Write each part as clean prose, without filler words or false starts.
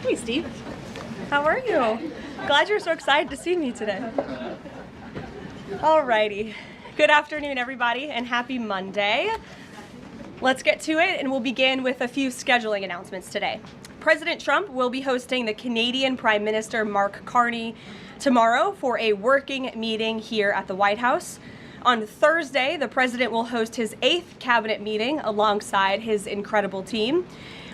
Hey, Steve. How are you? Glad you're so excited to see me today. Alrighty. Good afternoon, everybody, and happy Monday. Let's get to it, and we'll begin with a few scheduling announcements today. President Trump will be hosting the Canadian Prime Minister Mark Carney tomorrow for a working meeting here at the White House. On Thursday, the president will host his 8th cabinet meeting alongside his incredible team.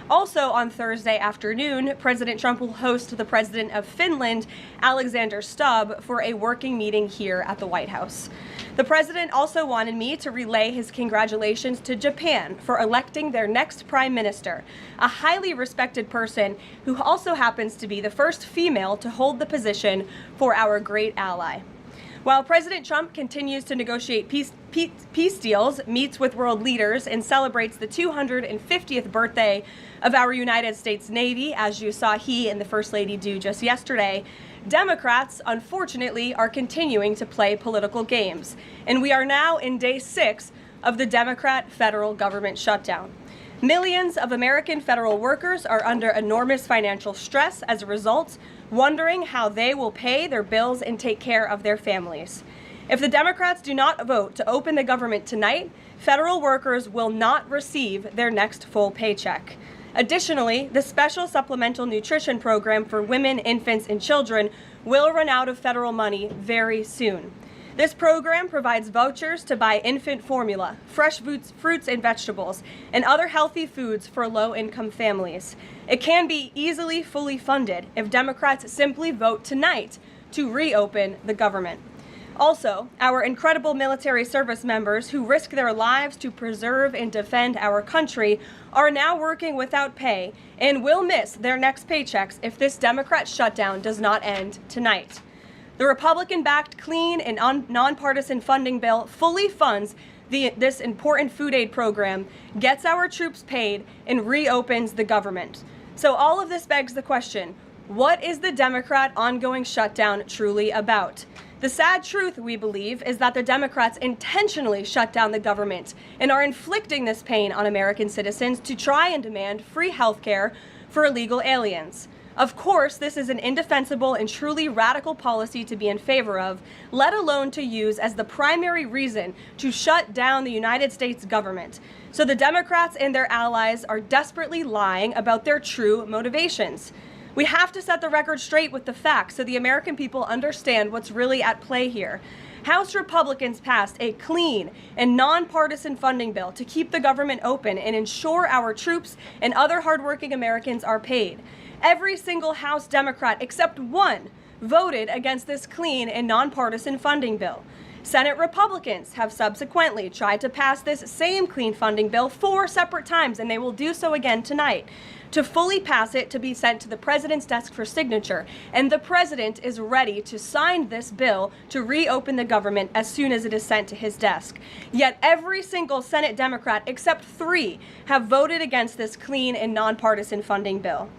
Also on Thursday afternoon, President Trump will host the president of Finland, Alexander Stubb, for a working meeting here at the White House. The president also wanted me to relay his congratulations to Japan for electing their next prime minister, a highly respected person who also happens to be the first female to hold the position for our great ally. While President Trump continues to negotiate peace deals, meets with world leaders, and celebrates the 250th birthday of our United States Navy, as you saw he and the First Lady do just yesterday, Democrats, unfortunately, are continuing to play political games. And we are now in day 6 of the Democrat federal government shutdown. Millions of American federal workers are under enormous financial stress as a result, wondering how they will pay their bills and take care of their families. If the Democrats do not vote to open the government tonight, federal workers will not receive their next full paycheck. Additionally, the special supplemental nutrition program for women, infants, and children will run out of federal money very soon. This program provides vouchers to buy infant formula, fresh fruits and vegetables, and other healthy foods for low-income families. It can be easily fully funded if Democrats simply vote tonight to reopen the government. Also, our incredible military service members who risk their lives to preserve and defend our country are now working without pay and will miss their next paychecks if this Democrat shutdown does not end tonight. The Republican-backed clean and nonpartisan funding bill fully funds this important food aid program, gets our troops paid, and reopens the government. So all of this begs the question, what is the Democrat ongoing shutdown truly about? The sad truth, we believe, is that the Democrats intentionally shut down the government and are inflicting this pain on American citizens to try and demand free health care for illegal aliens. Of course, this is an indefensible and truly radical policy to be in favor of, let alone to use as the primary reason to shut down the United States government. So the Democrats and their allies are desperately lying about their true motivations. We have to set the record straight with the facts so the American people understand what's really at play here. House Republicans passed a clean and nonpartisan funding bill to keep the government open and ensure our troops and other hardworking Americans are paid. Every single House Democrat except one voted against this clean and nonpartisan funding bill. Senate Republicans have subsequently tried to pass this same clean funding bill 4 separate times, and they will do so again tonight, to fully pass it to be sent to the president's desk for signature. And the president is ready to sign this bill to reopen the government as soon as it is sent to his desk. Yet every single Senate Democrat except 3 have voted against this clean and nonpartisan funding bill.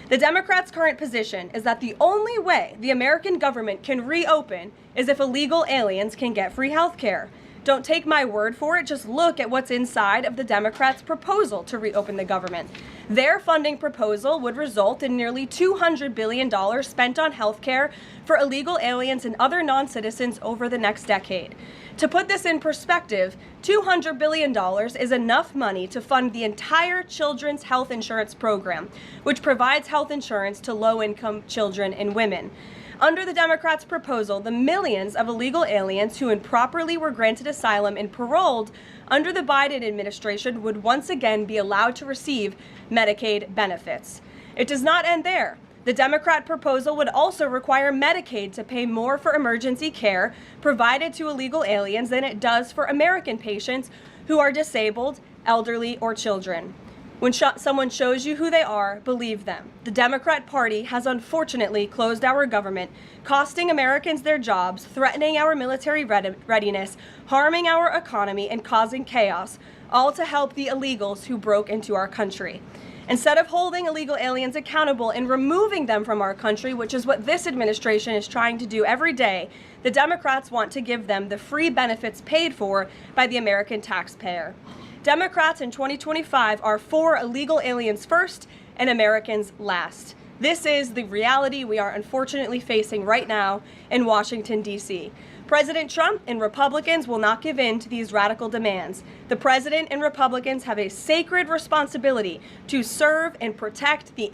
The Democrats' current position is that the only way the American government can reopen is if illegal aliens can get free health care. Don't take my word for it, just look at what's inside of the Democrats' proposal to reopen the government. Their funding proposal would result in nearly $200 billion spent on health care for illegal aliens and other non-citizens over the next decade. To put this in perspective, $200 billion is enough money to fund the entire children's health insurance program, which provides health insurance to low-income children and women. Under the Democrats' proposal, the millions of illegal aliens who improperly were granted asylum and paroled under the Biden administration would once again be allowed to receive Medicaid benefits. It does not end there. The Democrat proposal would also require Medicaid to pay more for emergency care provided to illegal aliens than it does for American patients who are disabled, elderly, or children. When someone shows you who they are, believe them. The Democrat Party has unfortunately closed our government, costing Americans their jobs, threatening our military readiness, harming our economy, and causing chaos, all to help the illegals who broke into our country. Instead of holding illegal aliens accountable and removing them from our country, which is what this administration is trying to do every day, the Democrats want to give them the free benefits paid for by the American taxpayer. Democrats in 2025 are for illegal aliens first and Americans last. This is the reality we are unfortunately facing right now in Washington, D.C. President Trump and Republicans will not give in to these radical demands. The president and Republicans have a sacred responsibility to serve and protect the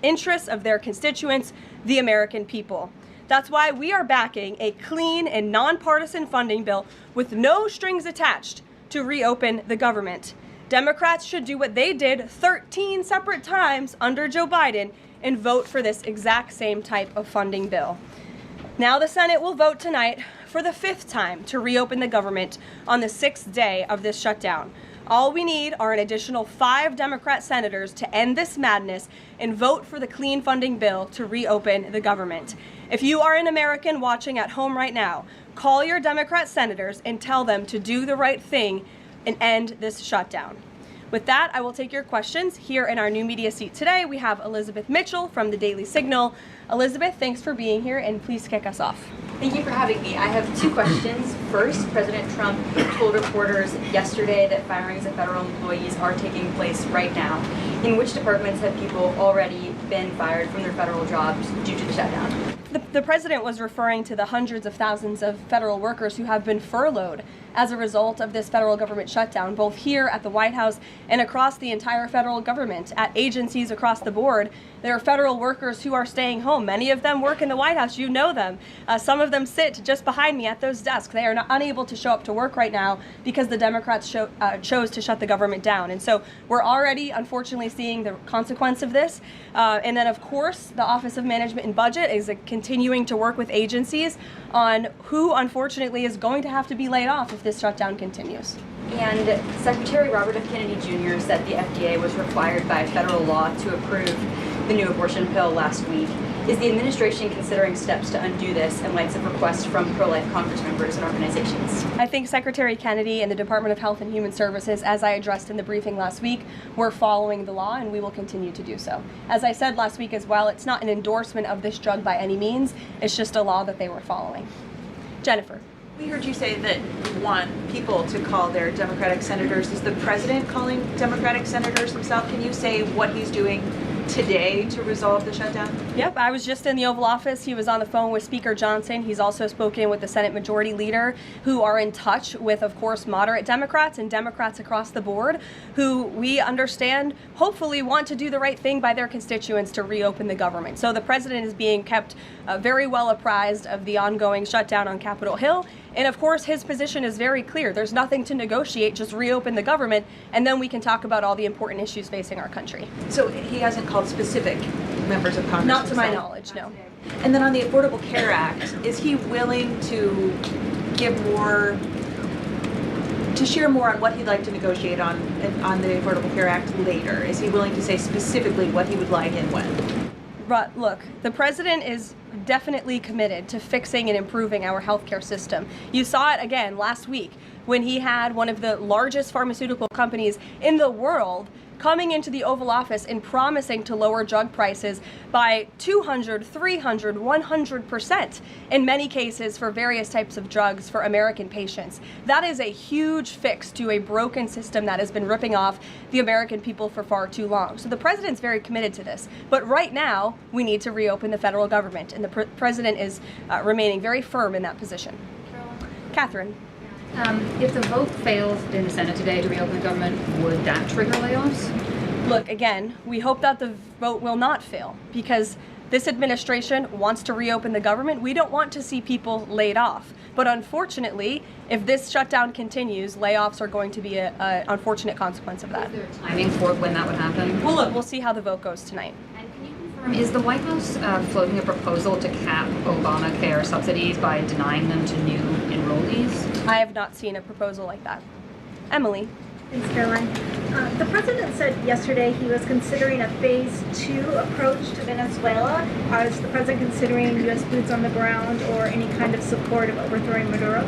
interests of their constituents, the American people. That's why we are backing a clean and nonpartisan funding bill with no strings attached to reopen the government. Democrats should do what they did 13 separate times under Joe Biden and vote for this exact same type of funding bill. Now the Senate will vote tonight for the 5th time to reopen the government on the 6th day of this shutdown. All we need are an additional 5 Democrat senators to end this madness and vote for the clean funding bill to reopen the government. If you are an American watching at home right now, call your Democrat senators and tell them to do the right thing and end this shutdown. With that, I will take your questions. Here in our new media seat today, we have Elizabeth Mitchell from the Daily Signal. Elizabeth, thanks for being here, and please kick us off. Thank you for having me. I have 2 questions. First, President Trump told reporters yesterday that firings of federal employees are taking place right now. In which departments have people already been fired from their federal jobs due to the shutdown? The president was referring to the hundreds of thousands of federal workers who have been furloughed as a result of this federal government shutdown, both here at the White House and across the entire federal government, at agencies across the board. There are federal workers who are staying home. Many of them work in the White House. You know them. Some of them sit just behind me at those desks. They are unable to show up to work right now because the Democrats chose to shut the government down. And so we're already, unfortunately, seeing the consequence of this. And then, of course, the Office of Management and Budget is continuing to work with agencies on who, unfortunately, is going to have to be laid off if this shutdown continues. And Secretary Robert F. Kennedy Jr. said the FDA was required by federal law to approve the new abortion pill last week. Is the administration considering steps to undo this in light of requests from pro-life Congress members and organizations? I think Secretary Kennedy and the Department of Health and Human Services, as I addressed in the briefing last week, were following the law, and we will continue to do so. As I said last week as well, it's not an endorsement of this drug by any means. It's just a law that they were following. Jennifer. We heard you say that you want people to call their Democratic senators. Is the president calling Democratic senators himself? Can you say what he's doing today to resolve the shutdown? Yep, I was just in the Oval Office. He was on the phone with Speaker Johnson. He's also spoken with the Senate Majority Leader, who are in touch with, of course, moderate Democrats and Democrats across the board, who we understand hopefully want to do the right thing by their constituents to reopen the government. So the president is being kept very well apprised of the ongoing shutdown on Capitol Hill. And of course, his position is very clear. There's nothing to negotiate, just reopen the government, and then we can talk about all the important issues facing our country. So he hasn't called specific members of Congress? Not to my knowledge, no. And then on the Affordable Care Act, is he willing to give more, to share more on what he'd like to negotiate on the Affordable Care Act later? Is he willing to say specifically what he would like and when? Look, the president is definitely committed to fixing and improving our healthcare system. You saw it again last week when he had one of the largest pharmaceutical companies in the world coming into the Oval Office and promising to lower drug prices by 200, 300, 100% in many cases for various types of drugs for American patients. That is a huge fix to a broken system that has been ripping off the American people for far too long. So the president's very committed to this. But right now, we need to reopen the federal government, and the president is remaining very firm in that position. Catherine. If the vote fails in the Senate today to reopen the government, would that trigger layoffs? Look, again, we hope that the vote will not fail because this administration wants to reopen the government. We don't want to see people laid off. But unfortunately, if this shutdown continues, layoffs are going to be an unfortunate consequence of that. Is there a timing for when that would happen? Well, look, we'll see how the vote goes tonight. And can you confirm, is the White House floating a proposal to cap Obamacare subsidies by denying them to new enrollees? I have not seen a proposal like that. Emily. Thanks, Caroline. The president said yesterday he was considering a phase 2 approach to Venezuela. Is the president considering U.S. boots on the ground or any kind of support of overthrowing Maduro?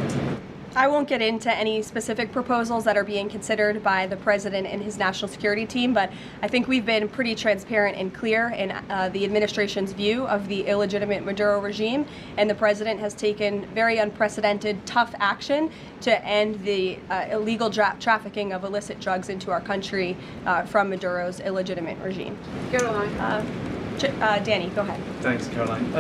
I won't get into any specific proposals that are being considered by the president and his national security team, but I think we've been pretty transparent and clear in the administration's view of the illegitimate Maduro regime, and the president has taken very unprecedented, tough action to end the illegal trafficking of illicit drugs into our country from Maduro's illegitimate regime. Karoline. Danny, go ahead. Thanks, Caroline.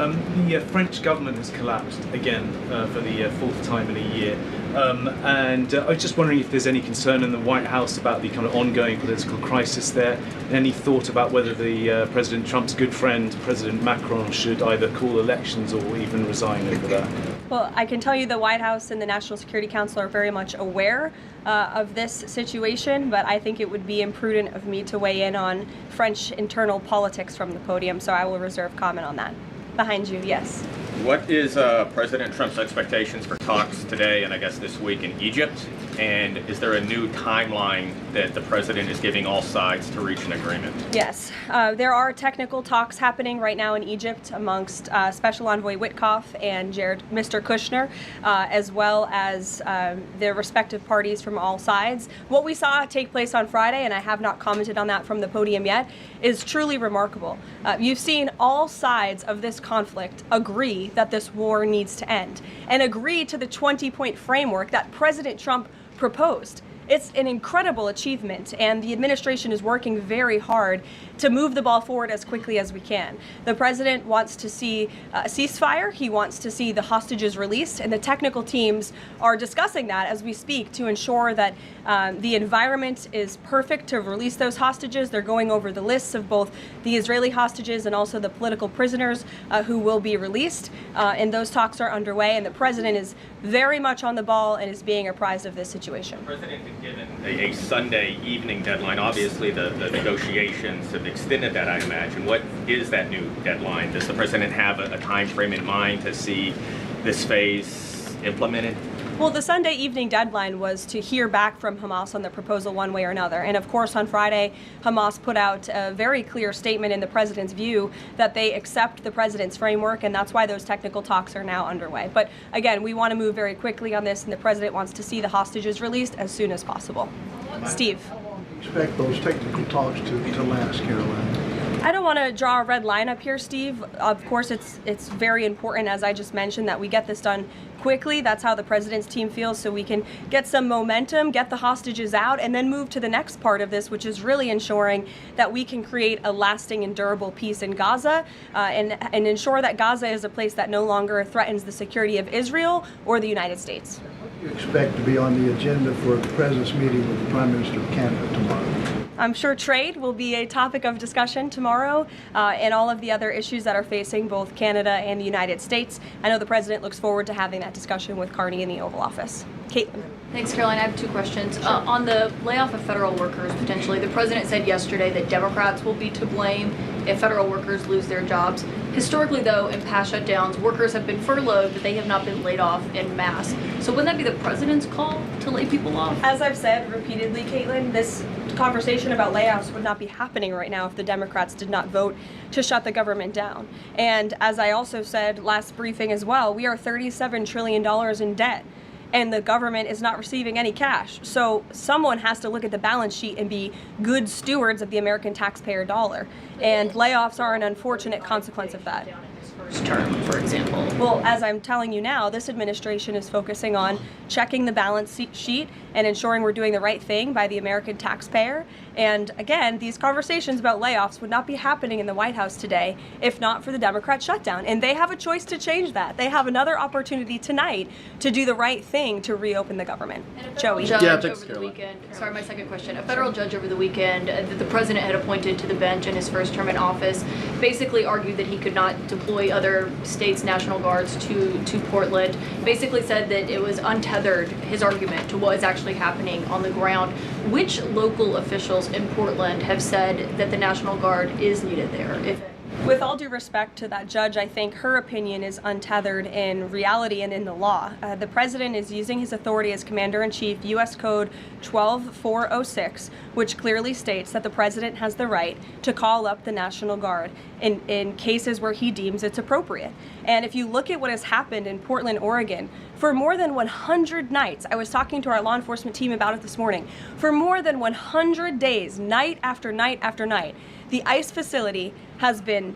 The French government has collapsed again for the fourth time in a year. And I was just wondering if there's any concern in the White House about the kind of ongoing political crisis there, and any thought about whether the President Trump's good friend, President Macron, should either call elections or even resign over that. Well, I can tell you the White House and the National Security Council are very much aware of this situation, but I think it would be imprudent of me to weigh in on French internal politics from the podium, so I will reserve comment on that. Behind you, yes. What is President Trump's expectations for talks today and I guess this week in Egypt? And is there a new timeline that the president is giving all sides to reach an agreement? Yes, there are technical talks happening right now in Egypt amongst Special Envoy Witkoff and Mr. Kushner, as well as their respective parties from all sides. What we saw take place on Friday, and I have not commented on that from the podium yet, is truly remarkable. You've seen all sides of this conflict agree that this war needs to end and agree to the 20-point framework that President Trump proposed. It's an incredible achievement, and the administration is working very hard to move the ball forward as quickly as we can. The president wants to see a ceasefire. He wants to see the hostages released, and the technical teams are discussing that as we speak to ensure that the environment is perfect to release those hostages. They're going over the lists of both the Israeli hostages and also the political prisoners who will be released, and those talks are underway, and the president is very much on the ball and is being apprised of this situation. The president had given a Sunday evening deadline. Obviously, the negotiations have extended that, I imagine. What is that new deadline? Does the president have a time frame in mind to see this phase implemented? Well, the Sunday evening deadline was to hear back from Hamas on the proposal one way or another. And of course, on Friday, Hamas put out a very clear statement in the president's view that they accept the president's framework, and that's why those technical talks are now underway. But again, we want to move very quickly on this, and the president wants to see the hostages released as soon as possible. Steve. How long do you expect those technical talks to last, Caroline? I don't want to draw a red line up here, Steve. Of course, it's very important, as I just mentioned, that we get this done quickly. That's how the president's team feels, so we can get some momentum, get the hostages out, and then move to the next part of this, which is really ensuring that we can create a lasting and durable peace in Gaza, and ensure that Gaza is a place that no longer threatens the security of Israel or the United States. What do you expect to be on the agenda for the president's meeting with the Prime Minister of Canada tomorrow? I'm sure trade will be a topic of discussion tomorrow, and all of the other issues that are facing both Canada and the United States. I know the president looks forward to having that discussion with Carney in the Oval Office. Caitlin. Thanks, Caroline. I have two questions. On the layoff of federal workers, potentially, the president said yesterday that Democrats will be to blame if federal workers lose their jobs. Historically, though, in past shutdowns, workers have been furloughed, but they have not been laid off en masse. So wouldn't that be the president's call to lay people off? As I've said repeatedly, Caitlin, this conversation about layoffs would not be happening right now if the Democrats did not vote to shut the government down. And as I also said last briefing as well, we are $37 trillion in debt, and the government is not receiving any cash. So someone has to look at the balance sheet and be good stewards of the American taxpayer dollar. And layoffs are an unfortunate consequence of that. First term, for example. Well, as I'm telling you now, this administration is focusing on checking the balance sheet and ensuring we're doing the right thing by the American taxpayer. And again, these conversations about layoffs would not be happening in the White House today if not for the Democrat shutdown. And they have a choice to change that. They have another opportunity tonight to do the right thing to reopen the government. Joey. Judge over the weekend. Sorry, my second question. A federal judge over the weekend that the president had appointed to the bench in his first term in office basically argued that he could not deploy other states' National Guards to Portland. Basically said that it was untethered, his argument, to what is actually happening on the ground. Which local officials in Portland have said that the National Guard is needed there? With all due respect to that judge, I think her opinion is untethered in reality and in the law. The president is using his authority as Commander-in-Chief, U.S. Code 12406, which clearly states that the president has the right to call up the National Guard in cases where he deems it's appropriate. And if you look at what has happened in Portland, Oregon, for more than 100 nights, I was talking to our law enforcement team about it this morning, for more than 100 days, night after night after night, the ICE facility has been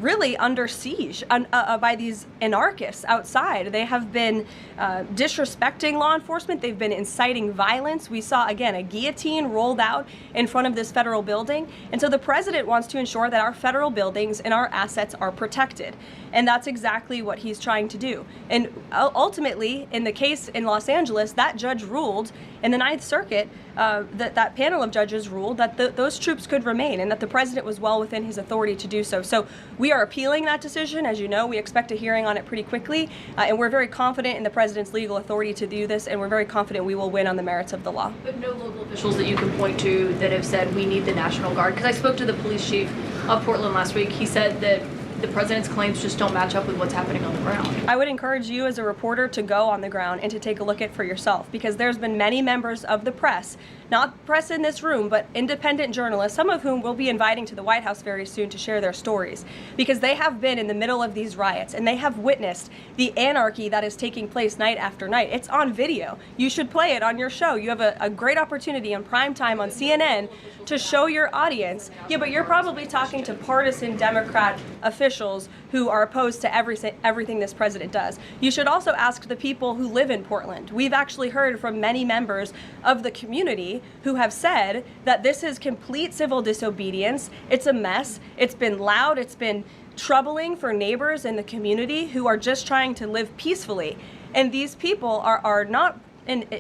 really under siege by these anarchists outside. They have been disrespecting law enforcement. They've been inciting violence. We saw, again, a guillotine rolled out in front of this federal building. And so the president wants to ensure that our federal buildings and our assets are protected. And that's exactly what he's trying to do. And ultimately, in the case in Los Angeles, that judge ruled in the Ninth Circuit, that panel of judges ruled that those troops could remain and that the president was well within his authority to do so. So we are appealing that decision. As you know, we expect a hearing on it pretty quickly, and we're very confident in the president's legal authority to do this, and we're very confident we will win on the merits of the law. But no local officials that you can point to that have said we need the National Guard? Because I spoke to the police chief of Portland last week. He said that the president's claims just don't match up with what's happening on the ground. I would encourage you as a reporter to go on the ground and to take a look at it for yourself, because there's been many members of the press, not press in this room, but independent journalists, some of whom we'll be inviting to the White House very soon to share their stories, because they have been in the middle of these riots and they have witnessed the anarchy that is taking place night after night. It's on video. You should play it on your show. You have a great opportunity on prime time on CNN to show your audience. Yeah, but you're probably talking to partisan Democrat officials who are opposed to everything this president does. You should also ask the people who live in Portland. We've actually heard from many members of the community who have said that this is complete civil disobedience. It's a mess. It's been loud. It's been troubling for neighbors in the community who are just trying to live peacefully. And these people are not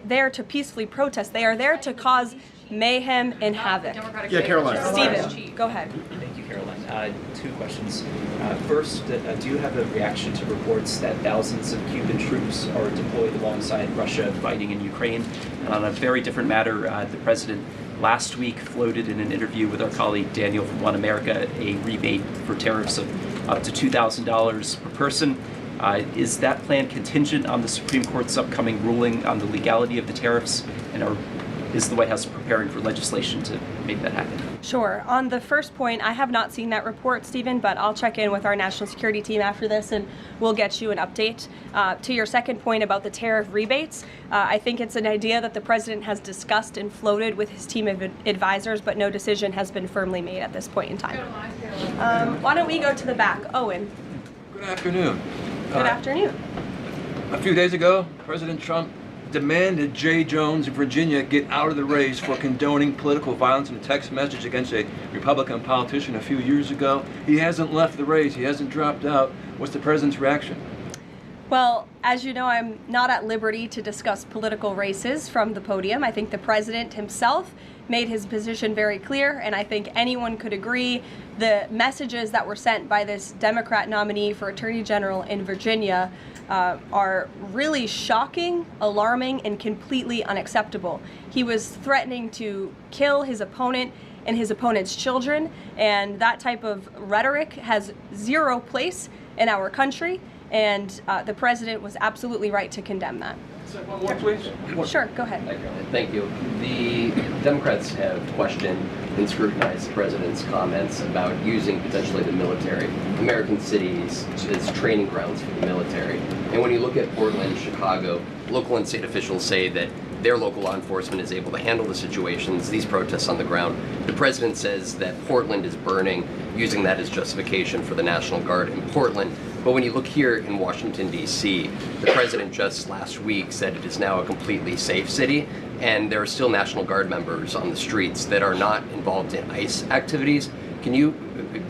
there to peacefully protest. They are there to cause mayhem and havoc. Yeah, Karoline. Stephen, go ahead. Thank you, Karoline. Two questions. First, do you have a reaction to reports that thousands of Cuban troops are deployed alongside Russia fighting in Ukraine? And on a very different matter, the president last week floated in an interview with our colleague Daniel from One America a rebate for tariffs of up to $2,000 per person. Is that plan contingent on the Supreme Court's upcoming ruling on the legality of the tariffs? And is the White House preparing for legislation to make that happen? Sure. On the first point, I have not seen that report, Stephen, but I'll check in with our national security team after this and we'll get you an update. To your second point about the tariff rebates, I think it's an idea that the president has discussed and floated with his team of advisors, but no decision has been firmly made at this point in time. Why don't we go to the back? Owen. Good afternoon. Good afternoon. A few days ago, President Trump demanded Jay Jones of Virginia get out of the race for condoning political violence in a text message against a Republican politician a few years ago. He hasn't left the race. He hasn't dropped out. What's the president's reaction? Well, as you know, I'm not at liberty to discuss political races from the podium. I think the president himself made his position very clear, and I think anyone could agree the messages that were sent by this Democrat nominee for Attorney General in Virginia are really shocking, alarming, and completely unacceptable. He was threatening to kill his opponent and his opponent's children, and that type of rhetoric has zero place in our country, and the president was absolutely right to condemn that. One more, please. Sure, go ahead. Thank you. The Democrats have questioned and scrutinized the president's comments about using potentially the military, American cities, as training grounds for the military. And when you look at Portland, Chicago, local and state officials say that their local law enforcement is able to handle the situations, these protests on the ground. The president says that Portland is burning, using that as justification for the National Guard in Portland. But when you look here in Washington, D.C., the president just last week said it is now a completely safe city, and there are still National Guard members on the streets that are not involved in ICE activities. Can you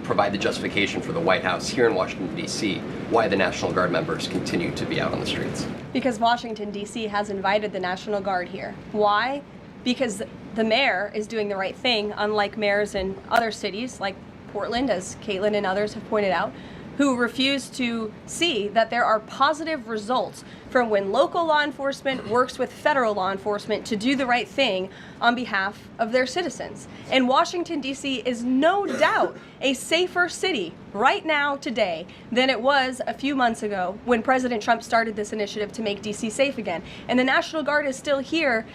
provide the justification for the White House here in Washington, D.C., why the National Guard members continue to be out on the streets? Because Washington, D.C. has invited the National Guard here. Why? Because the mayor is doing the right thing, unlike mayors in other cities like Portland, as Caitlin and others have pointed out, who refuse to see that there are positive results from when local law enforcement works with federal law enforcement to do the right thing on behalf of their citizens. And Washington, D.C. is no doubt a safer city right now today than it was a few months ago when President Trump started this initiative to make D.C. safe again. And the National Guard is still here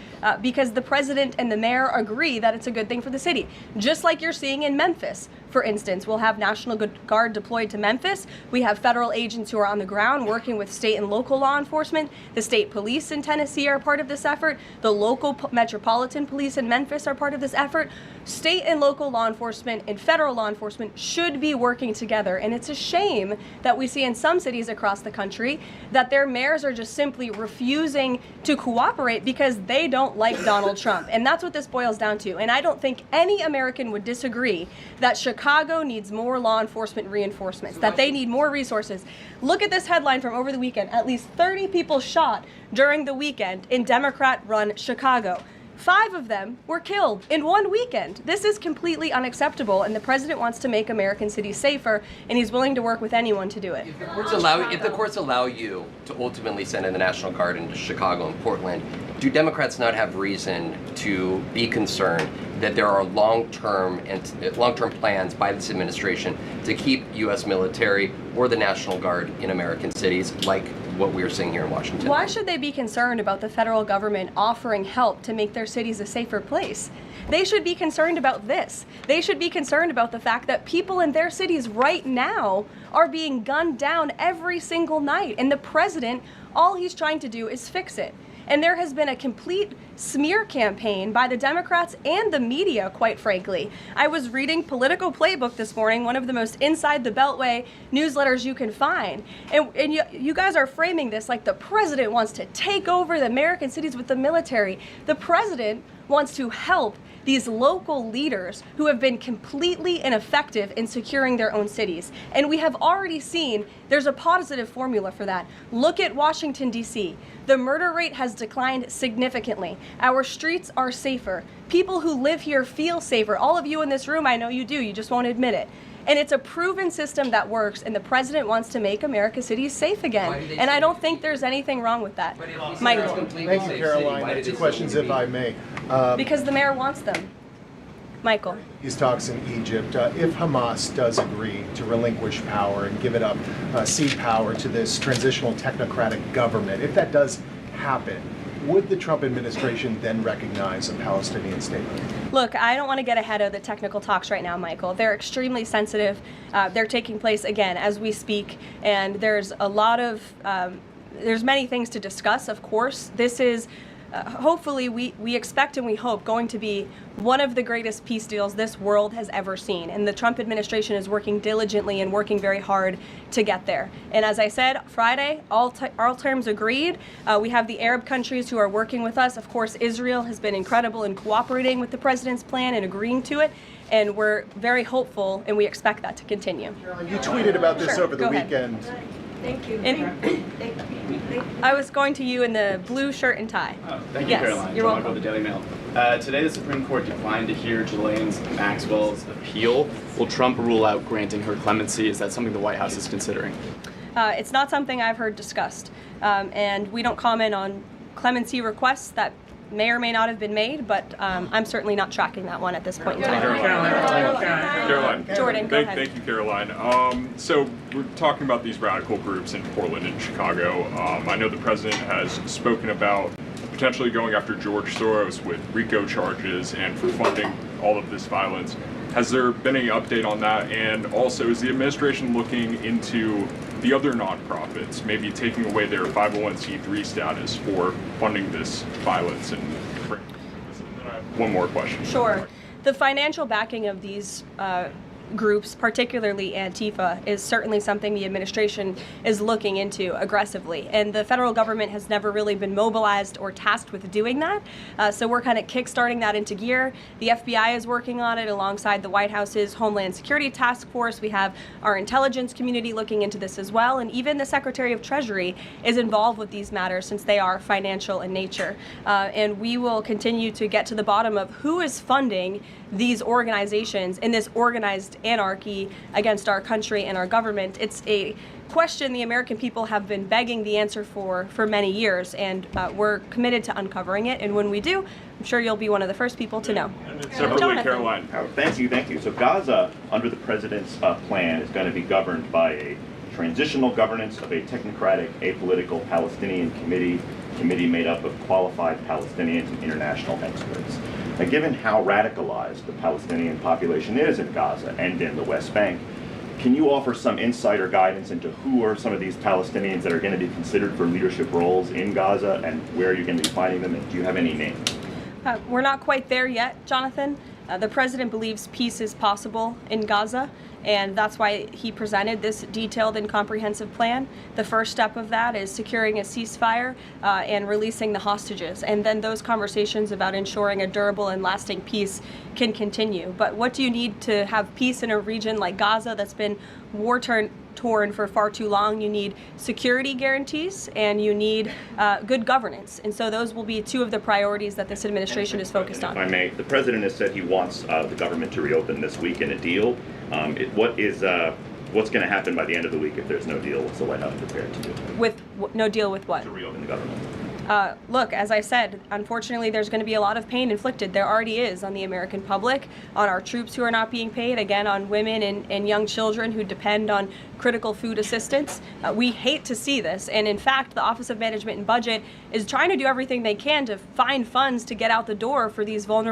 because the president and the mayor agree that it's a good thing for the city. Just like you're seeing in Memphis, for instance, we'll have National Guard deployed to Memphis. We have federal agents who are on the ground working with state and local law enforcement. The state police in Tennessee are part of this effort. The local metropolitan police in Memphis are part of this effort. State and local law enforcement and federal law enforcement should be working together. And it's a shame that we see in some cities across the country that their mayors are just simply refusing to cooperate because they don't like Donald Trump. And that's what this boils down to. And I don't think any American would disagree that Chicago needs more law enforcement reinforcements, that they need more resources. Look at this headline from over the weekend. At least 30 people shot during the weekend in Democrat-run Chicago. 5 of them were killed in one weekend. This is completely unacceptable, and the president wants to make American cities safer, and he's willing to work with anyone to do it. If the courts allow you to ultimately send in the National Guard into Chicago and Portland, do Democrats not have reason to be concerned that there are long-term plans by this administration to keep U.S. military or the National Guard in American cities, like what we're seeing here in Washington? Why should they be concerned about the federal government offering help to make their cities a safer place? They should be concerned about this. They should be concerned about the fact that people in their cities right now are being gunned down every single night, and the president, all he's trying to do is fix it. And there has been a complete smear campaign by the Democrats and the media, quite frankly. I was reading Political Playbook this morning, one of the most inside the Beltway newsletters you can find. And you guys are framing this like the president wants to take over the American cities with the military. The president wants to help these local leaders who have been completely ineffective in securing their own cities. And we have already seen there's a positive formula for that. Look at Washington, D.C. The murder rate has declined significantly. Our streets are safer. People who live here feel safer. All of you in this room, I know you do, you just won't admit it. And it's a proven system that works, and the president wants to make America's cities safe again. And I don't think there's anything wrong with that. Michael. Thank you, Caroline. 2 questions, if I may. Because the mayor wants them. Michael. These talks in Egypt, if Hamas does agree to relinquish power and give it up, cede power to this transitional technocratic government, if that does happen, would the Trump administration then recognize a Palestinian state? Look, I don't want to get ahead of the technical talks right now, Michael. They're extremely sensitive. They're taking place, again, as we speak, and there's a lot of, there's many things to discuss, of course. This is hopefully we expect and we hope going to be one of the greatest peace deals this world has ever seen. And the Trump administration is working diligently and working very hard to get there. And as I said, Friday, all terms agreed. We have the Arab countries who are working with us. Of course, Israel has been incredible in cooperating with the president's plan and agreeing to it. And we're very hopeful, and we expect that to continue. You tweeted about this over the Go weekend. Ahead. Thank you. I was going to you in the blue shirt and tie. Thank you, yes, Caroline. You're welcome. The Daily Mail. Today, the Supreme Court declined to hear Ghislaine Maxwell's appeal. Will Trump rule out granting her clemency? Is that something the White House is considering? It's not something I've heard discussed, and we don't comment on clemency requests that may or may not have been made, but I'm certainly not tracking that one at this point in time. Caroline. Jordan, go ahead. Thank you, Caroline. So we're talking about these radical groups in Portland and Chicago. I know the president has spoken about potentially going after George Soros with RICO charges and for funding all of this violence. Has there been any update on that? And also, is the administration looking into the other nonprofits, maybe taking away their 501c3 status for funding this violence? And then I have one more question. Sure. The financial backing of these groups, particularly Antifa, is certainly something the administration is looking into aggressively. And the federal government has never really been mobilized or tasked with doing that. So we're kind of kickstarting that into gear. The FBI is working on it alongside the White House's Homeland Security Task Force. We have our intelligence community looking into this as well. And even the Secretary of Treasury is involved with these matters since they are financial in nature. And we will continue to get to the bottom of who is funding these organizations in this organized anarchy against our country and our government. It's a question the American people have been begging the answer for many years, and we're committed to uncovering it. And when we do, I'm sure you'll be one of the first people to know. Separately, Caroline. Thank you. So Gaza, under the president's plan, is going to be governed by a transitional governance of a technocratic, apolitical Palestinian committee made up of qualified Palestinians and international experts. Now, given how radicalized the Palestinian population is in Gaza and in the West Bank, can you offer some insight or guidance into who are some of these Palestinians that are going to be considered for leadership roles in Gaza, and where are you going to be finding them, and do you have any names? We're not quite there yet, Jonathan. The president believes peace is possible in Gaza, and that's why he presented this detailed and comprehensive plan. The first step of that is securing a ceasefire and releasing the hostages, and then those conversations about ensuring a durable and lasting peace can continue. But what do you need to have peace in a region like Gaza that's been war-torn for far too long? You need security guarantees, and you need good governance. And so those will be two of the priorities that this administration is focused on. If I may, the president has said he wants the government to reopen this week in a deal. What's going to happen by the end of the week if there's no deal? What's the White House prepared to do? With no deal with what? To reopen the government. Look, as I said, unfortunately, there's going to be a lot of pain inflicted. There already is on the American public, on our troops who are not being paid, again, on women and young children who depend on critical food assistance. We hate to see this. And in fact, the Office of Management and Budget is trying to do everything they can to find funds to get out the door for these vulnerable